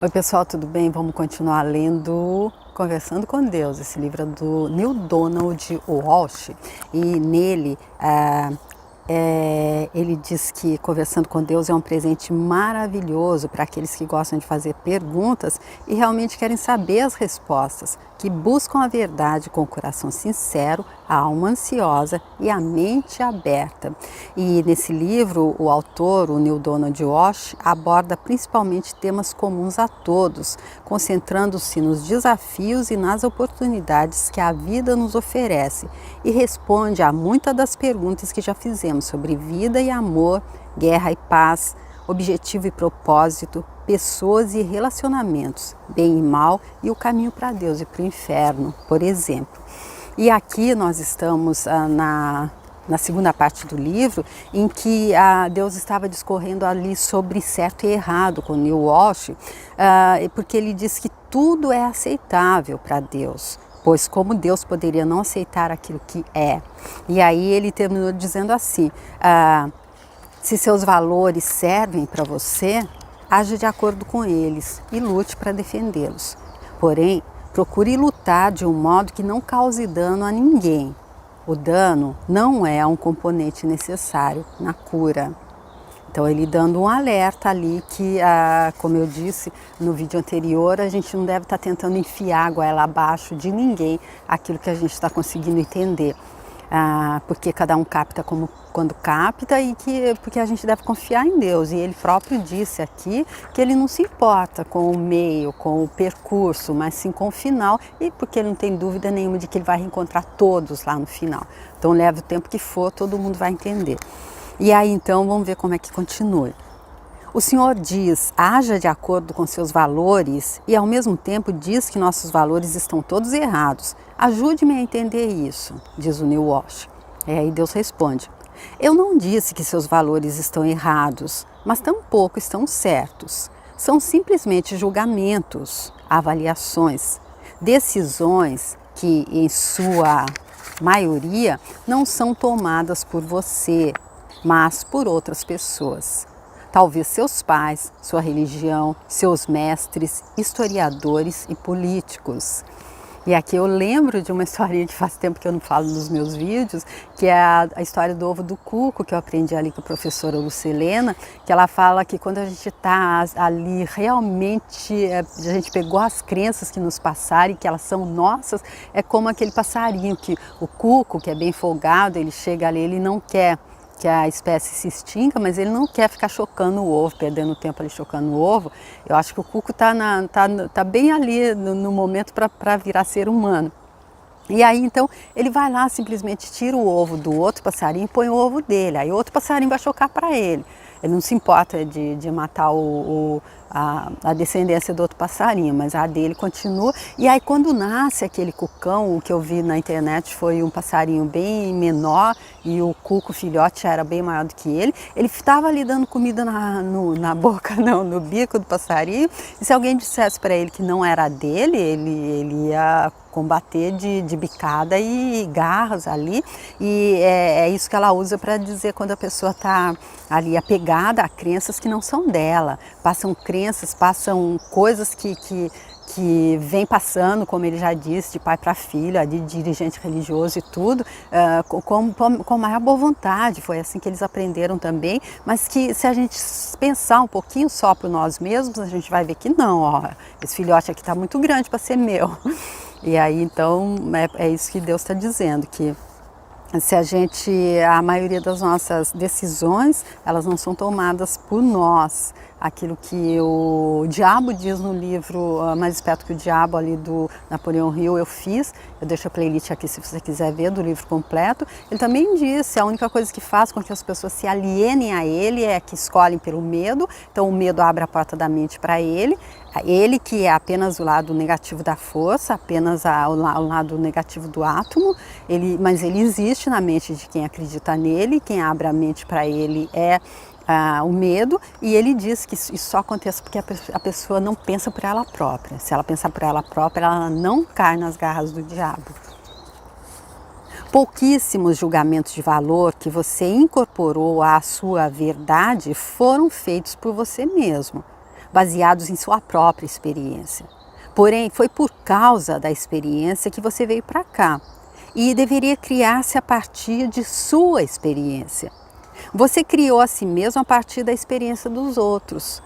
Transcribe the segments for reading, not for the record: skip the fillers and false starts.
Oi pessoal, tudo bem? Vamos continuar lendo Conversando com Deus. Esse livro é do Neale Donald Walsch e nele ele diz que Conversando com Deus é um presente maravilhoso para aqueles que gostam de fazer perguntas e realmente querem saber as respostas, que buscam a verdade com o coração sincero, a alma ansiosa e a mente aberta. E nesse livro, o autor, o Neale Donald Walsch, aborda principalmente temas comuns a todos, concentrando-se nos desafios e nas oportunidades que a vida nos oferece e responde a muitas das perguntas que já fizemos sobre vida e amor, guerra e paz, objetivo e propósito, pessoas e relacionamentos, bem e mal e o caminho para Deus e para o inferno, por exemplo. E aqui nós estamos na segunda parte do livro, em que Deus estava discorrendo ali sobre certo e errado com Neale Walsch, porque ele diz que tudo é aceitável para Deus, pois como Deus poderia não aceitar aquilo que é? E aí ele terminou dizendo assim, se seus valores servem para você, age de acordo com eles e lute para defendê-los. Porém, procure lutar de um modo que não cause dano a ninguém. O dano não é um componente necessário na cura. Então ele dando um alerta ali que, como eu disse no vídeo anterior, a gente não deve estar tentando enfiar a goela abaixo de ninguém aquilo que a gente está conseguindo entender. Porque cada um capta quando capta e porque a gente deve confiar em Deus. E ele próprio disse aqui que ele não se importa com o meio, com o percurso, mas sim com o final, e porque ele não tem dúvida nenhuma de que ele vai reencontrar todos lá no final. Então leve o tempo que for, todo mundo vai entender. E aí então vamos ver como é que continua. O Senhor diz, haja de acordo com seus valores e ao mesmo tempo diz que nossos valores estão todos errados. Ajude-me a entender isso, diz o Neale Walsch. E aí Deus responde, eu não disse que seus valores estão errados, mas tampouco estão certos. São simplesmente julgamentos, avaliações, decisões que em sua maioria não são tomadas por você, mas por outras pessoas. Talvez seus pais, sua religião, seus mestres, historiadores e políticos. E aqui eu lembro de uma historinha que faz tempo que eu não falo nos meus vídeos, que é a história do ovo do cuco, que eu aprendi ali com a professora Lucilena, que ela fala que quando a gente está ali realmente, a gente pegou as crenças que nos passaram e que elas são nossas, é como aquele passarinho que o cuco, que é bem folgado, ele chega ali, ele não quer que a espécie se extinga, mas ele não quer ficar chocando o ovo, perdendo tempo ali chocando o ovo. Eu acho que o cuco tá bem ali no momento para virar ser humano. E aí então ele vai lá, simplesmente tira o ovo do outro passarinho e põe o ovo dele, aí outro passarinho vai chocar para ele. Ele não se importa de matar a descendência do outro passarinho, mas a dele continua. E aí quando nasce aquele cucão, o que eu vi na internet foi um passarinho bem menor e o cuco filhote já era bem maior do que ele. Ele estava ali dando comida na boca, não, no bico do passarinho. E se alguém dissesse para ele que não era dele, ele ia combater de bicada e garras ali, e é isso que ela usa para dizer quando a pessoa está ali apegada a crenças que não são dela, passam crenças, passam coisas que vem passando, como ele já disse, de pai para filho, de dirigente religioso e tudo, com a maior boa vontade, foi assim que eles aprenderam também, mas que se a gente pensar um pouquinho só para nós mesmos, a gente vai ver que não, ó, esse filhote aqui está muito grande para ser meu. E aí então é isso que Deus está dizendo, que se a maioria das nossas decisões, elas não são tomadas por nós. Aquilo que o diabo diz no livro Mais Esperto que o Diabo, ali do Napoleão Hill, eu deixo a playlist aqui se você quiser ver, do livro completo. Ele também disse, a única coisa que faz com que as pessoas se alienem a ele é que escolhem pelo medo, então o medo abre a porta da mente para ele que é apenas o lado negativo da força, apenas o lado negativo do átomo, mas ele existe na mente de quem acredita nele, quem abre a mente para ele é o medo, e ele diz que isso só acontece porque a pessoa não pensa por ela própria. Se ela pensar por ela própria, ela não cai nas garras do diabo. Pouquíssimos julgamentos de valor que você incorporou à sua verdade foram feitos por você mesmo. baseados em sua própria experiência. Porém, foi por causa da experiência que você veio para cá e deveria criar-se a partir de sua experiência. Você criou a si mesmo a partir da experiência dos outros.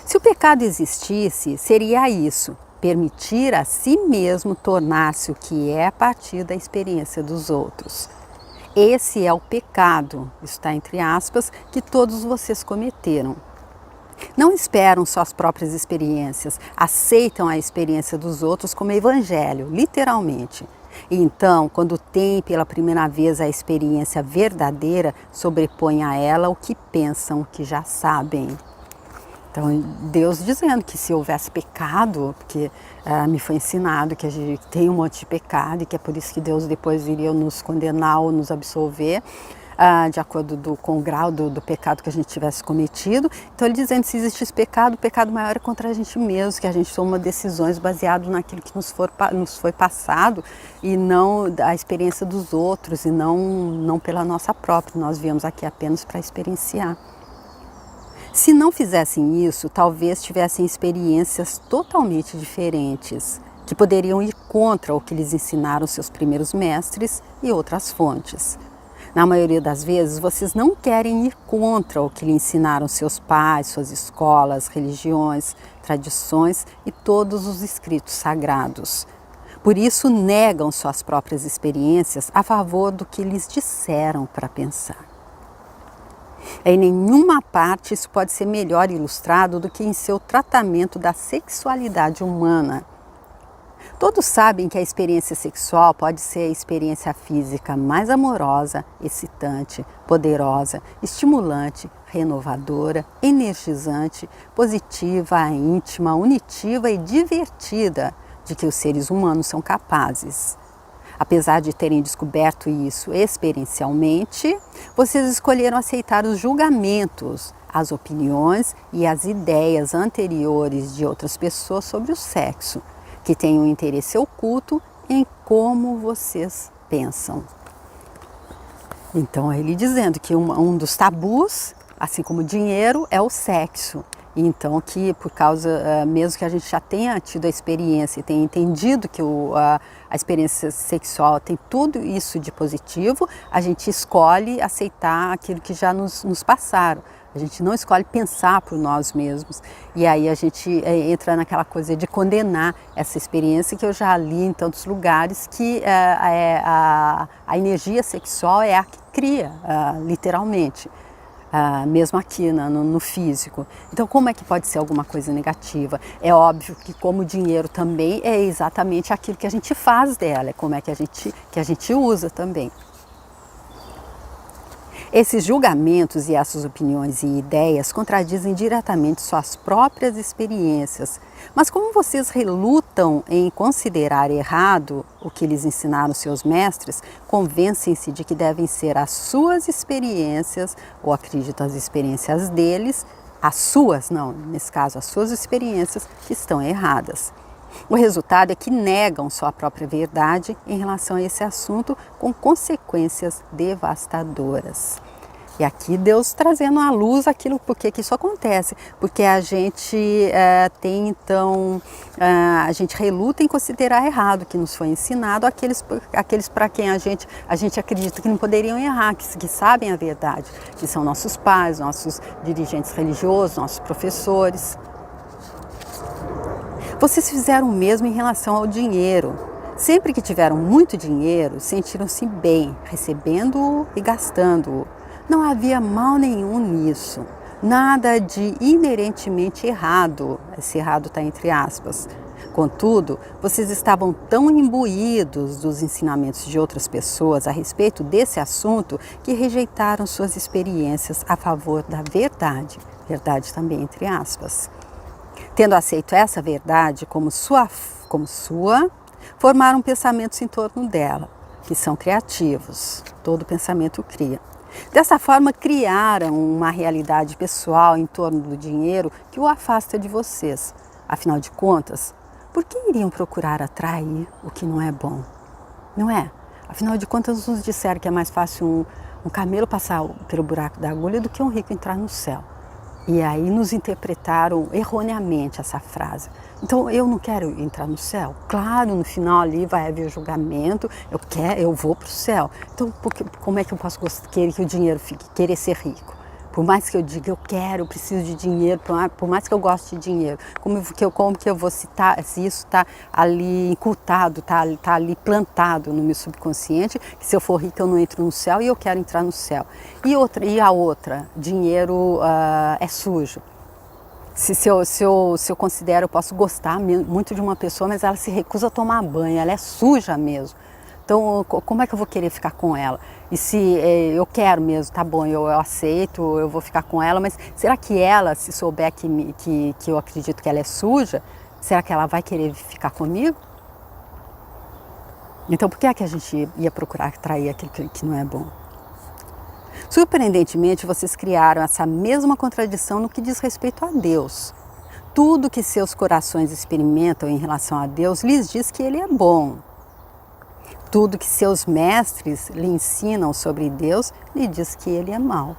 Se o pecado existisse, seria isso: permitir a si mesmo tornar-se o que é a partir da experiência dos outros. Esse é o pecado, está entre aspas, que todos vocês cometeram. Não esperam suas próprias experiências, aceitam a experiência dos outros como evangelho, literalmente. E então, quando têm pela primeira vez a experiência verdadeira, sobrepõem a ela o que pensam que já sabem. Então, Deus dizendo que se houvesse pecado, porque me foi ensinado que a gente tem um monte de pecado e que é por isso que Deus depois iria nos condenar ou nos absolver, de acordo com o grau do pecado que a gente tivesse cometido. Então ele dizendo que se existisse pecado, o pecado maior é contra a gente mesmo, que a gente toma decisões baseadas naquilo que nos foi passado e não a experiência dos outros e não pela nossa própria. Nós viemos aqui apenas para experienciar. Se não fizessem isso, talvez tivessem experiências totalmente diferentes, que poderiam ir contra o que lhes ensinaram seus primeiros mestres e outras fontes. Na maioria das vezes, vocês não querem ir contra o que lhe ensinaram seus pais, suas escolas, religiões, tradições e todos os escritos sagrados. Por isso, negam suas próprias experiências a favor do que lhes disseram para pensar. Em nenhuma parte isso pode ser melhor ilustrado do que em seu tratamento da sexualidade humana. Todos sabem que a experiência sexual pode ser a experiência física mais amorosa, excitante, poderosa, estimulante, renovadora, energizante, positiva, íntima, unitiva e divertida de que os seres humanos são capazes. Apesar de terem descoberto isso experiencialmente, vocês escolheram aceitar os julgamentos, as opiniões e as ideias anteriores de outras pessoas sobre o sexo, que têm um interesse oculto em como vocês pensam. Então, ele dizendo que um dos tabus, assim como o dinheiro, é o sexo. Então, que por causa, mesmo que a gente já tenha tido a experiência e tenha entendido que a experiência sexual tem tudo isso de positivo, a gente escolhe aceitar aquilo que já nos passaram. A gente não escolhe pensar por nós mesmos. E aí a gente entra naquela coisa de condenar essa experiência que eu já li em tantos lugares, que a energia sexual é a que cria, literalmente. Mesmo aqui no físico. Então, como é que pode ser alguma coisa negativa? É óbvio que, como o dinheiro também é exatamente aquilo que a gente faz dela, é como é que a gente usa também. Esses julgamentos e essas opiniões e ideias contradizem diretamente suas próprias experiências. Mas como vocês relutam em considerar errado o que lhes ensinaram seus mestres, convencem-se de que devem ser as suas experiências, ou acreditam as experiências deles, as suas experiências que estão erradas. O resultado é que negam sua própria verdade em relação a esse assunto, com consequências devastadoras. E aqui Deus trazendo à luz aquilo, por que isso acontece, porque a gente a gente reluta em considerar errado o que nos foi ensinado, aqueles para quem a gente acredita que não poderiam errar, que sabem a verdade, que são nossos pais, nossos dirigentes religiosos, nossos professores. Vocês fizeram o mesmo em relação ao dinheiro. Sempre que tiveram muito dinheiro, sentiram-se bem, recebendo-o e gastando-o. Não havia mal nenhum nisso, nada de inerentemente errado, esse errado está entre aspas. Contudo, vocês estavam tão imbuídos dos ensinamentos de outras pessoas a respeito desse assunto que rejeitaram suas experiências a favor da verdade, verdade também entre aspas. Tendo aceito essa verdade como sua, formaram pensamentos em torno dela, que são criativos. Todo pensamento cria. Dessa forma, criaram uma realidade pessoal em torno do dinheiro que o afasta de vocês. Afinal de contas, por que iriam procurar atrair o que não é bom? Não é? Afinal de contas, nos disseram que é mais fácil um camelo passar pelo buraco da agulha do que um rico entrar no céu. E aí nos interpretaram erroneamente essa frase. Então eu não quero entrar no céu? Claro, no final ali vai haver julgamento, eu vou para o céu. Então como é que eu posso querer que o dinheiro fique, querer ser rico? Por mais que eu diga eu preciso de dinheiro, por mais que eu goste de dinheiro, como que eu vou citar se isso está ali incultado, está ali plantado no meu subconsciente, que se eu for rico eu não entro no céu e eu quero entrar no céu. E a outra, dinheiro é sujo. Se eu considero, eu posso gostar muito de uma pessoa, mas ela se recusa a tomar banho, ela é suja mesmo. Então, como é que eu vou querer ficar com ela? E se eu quero mesmo, tá bom, eu aceito, eu vou ficar com ela, mas será que ela, se souber que eu acredito que ela é suja, será que ela vai querer ficar comigo? Então, por que é que a gente ia procurar atrair aquilo que não é bom? Surpreendentemente, vocês criaram essa mesma contradição no que diz respeito a Deus. Tudo que seus corações experimentam em relação a Deus lhes diz que Ele é bom. Tudo que seus mestres lhe ensinam sobre Deus lhe diz que Ele é mau.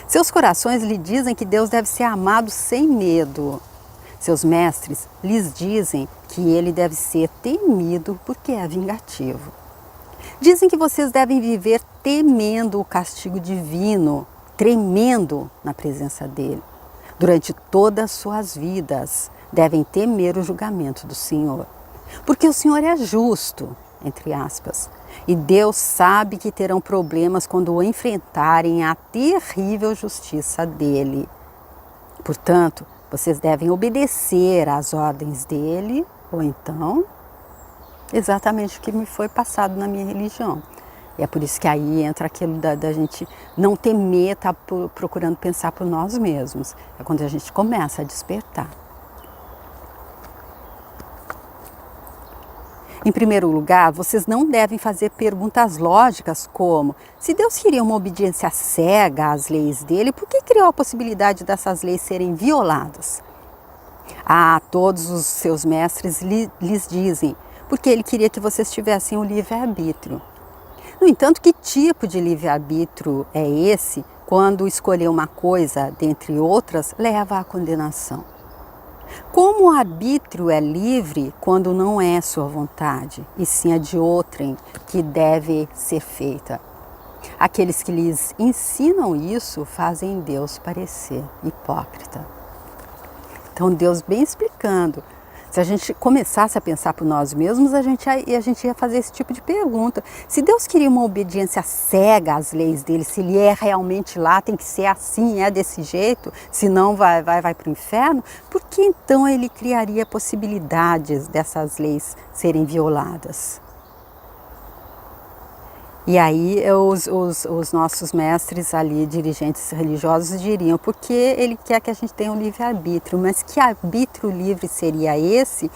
Seus corações lhe dizem que Deus deve ser amado sem medo. Seus mestres lhes dizem que Ele deve ser temido porque é vingativo. Dizem que vocês devem viver temendo o castigo divino, tremendo na presença dele. Durante todas as suas vidas, devem temer o julgamento do Senhor. Porque o Senhor é justo, entre aspas, e Deus sabe que terão problemas quando enfrentarem a terrível justiça dele. Portanto, vocês devem obedecer às ordens dele, ou então exatamente o que me foi passado na minha religião. E é por isso que aí entra aquilo da gente não temer, estar procurando pensar por nós mesmos. É quando a gente começa a despertar. Em primeiro lugar, vocês não devem fazer perguntas lógicas como: se Deus queria uma obediência cega às leis dele, por que criou a possibilidade dessas leis serem violadas? Todos os seus mestres lhes dizem: porque ele queria que vocês tivessem o livre-arbítrio. No entanto, que tipo de livre-arbítrio é esse quando escolher uma coisa, dentre outras, leva à condenação? Como o arbítrio é livre quando não é sua vontade, e sim a de outrem que deve ser feita? Aqueles que lhes ensinam isso fazem Deus parecer hipócrita. Então Deus bem explicando. Se a gente começasse a pensar por nós mesmos, a gente ia fazer esse tipo de pergunta. Se Deus queria uma obediência cega às leis dele, se ele é realmente lá, tem que ser assim, é desse jeito, senão vai para o inferno, por que então ele criaria possibilidades dessas leis serem violadas? E aí os nossos mestres ali, dirigentes religiosos, diriam: porque ele quer que a gente tenha um livre-arbítrio. Mas que arbítrio livre seria esse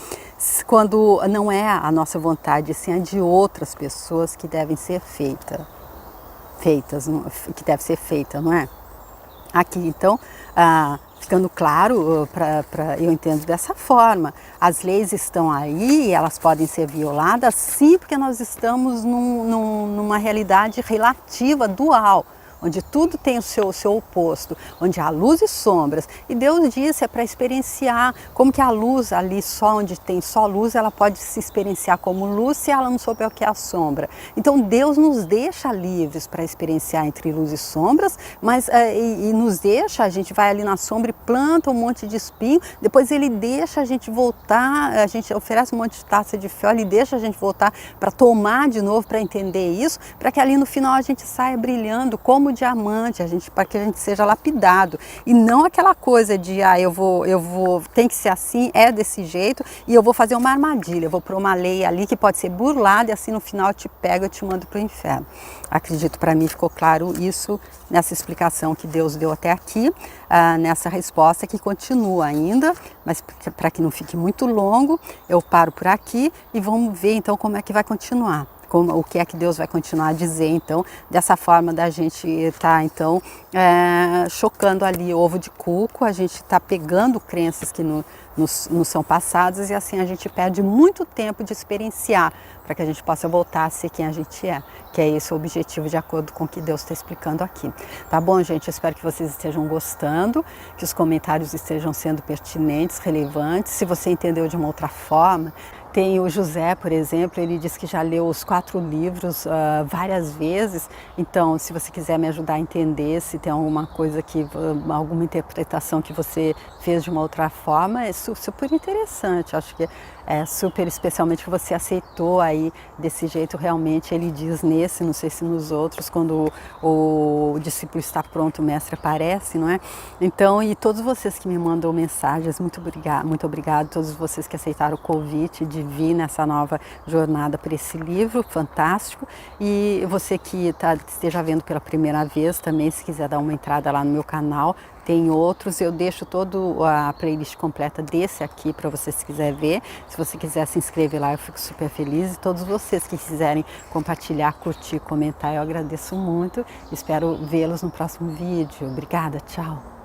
quando não é a nossa vontade, sim a de outras pessoas que devem ser feitas, que deve ser feita, não é? Aqui então, ficando claro, eu entendo dessa forma, as leis estão aí, elas podem ser violadas sim, porque nós estamos numa realidade relativa, dual, onde tudo tem o seu oposto, onde há luz e sombras. E Deus disse, é para experienciar, como que a luz ali, só onde tem só luz, ela pode se experienciar como luz se ela não souber o que é a sombra. Então Deus nos deixa livres para experienciar entre luz e sombras, mas e nos deixa, a gente vai ali na sombra e planta um monte de espinho, depois ele deixa a gente voltar, a gente oferece um monte de taça de fel, ele deixa a gente voltar para tomar de novo, para entender isso, para que ali no final a gente saia brilhando como diamante, para que a gente seja lapidado, e não aquela coisa de tem que ser assim, é desse jeito, e eu vou fazer uma armadilha, eu vou pôr uma lei ali que pode ser burlada, e assim no final eu te pego, eu te mando para o inferno. Acredito, para mim ficou claro isso nessa explicação que Deus deu até aqui, nessa resposta que continua ainda, mas para que não fique muito longo, eu paro por aqui e vamos ver então como é que vai continuar. o que é que Deus vai continuar a dizer, então, dessa forma da gente estar, então, chocando ali ovo de cuco, a gente está pegando crenças que nos são passadas e assim a gente perde muito tempo de experienciar para que a gente possa voltar a ser quem a gente é, que é esse o objetivo de acordo com o que Deus está explicando aqui. Tá bom, gente? Eu espero que vocês estejam gostando, que os comentários estejam sendo pertinentes, relevantes. Se você entendeu de uma outra forma, tem o José, por exemplo, ele diz que já leu os 4 livros várias vezes, então se você quiser me ajudar a entender, se tem alguma coisa alguma interpretação que você fez de uma outra forma, é super interessante, acho que é super, especialmente que você aceitou aí desse jeito, realmente ele diz nesse, não sei se nos outros, quando o discípulo está pronto, o mestre aparece, não é? Então, e todos vocês que me mandam mensagens, muito obrigado, todos vocês que aceitaram o convite de vir nessa nova jornada por esse livro fantástico, e você que esteja vendo pela primeira vez também, se quiser dar uma entrada lá no meu canal, tem outros, eu deixo toda a playlist completa desse aqui para você se quiser ver. Se você quiser se inscrever lá, eu fico super feliz. E todos vocês que quiserem compartilhar, curtir, comentar, eu agradeço muito. Espero vê-los no próximo vídeo. Obrigada, tchau!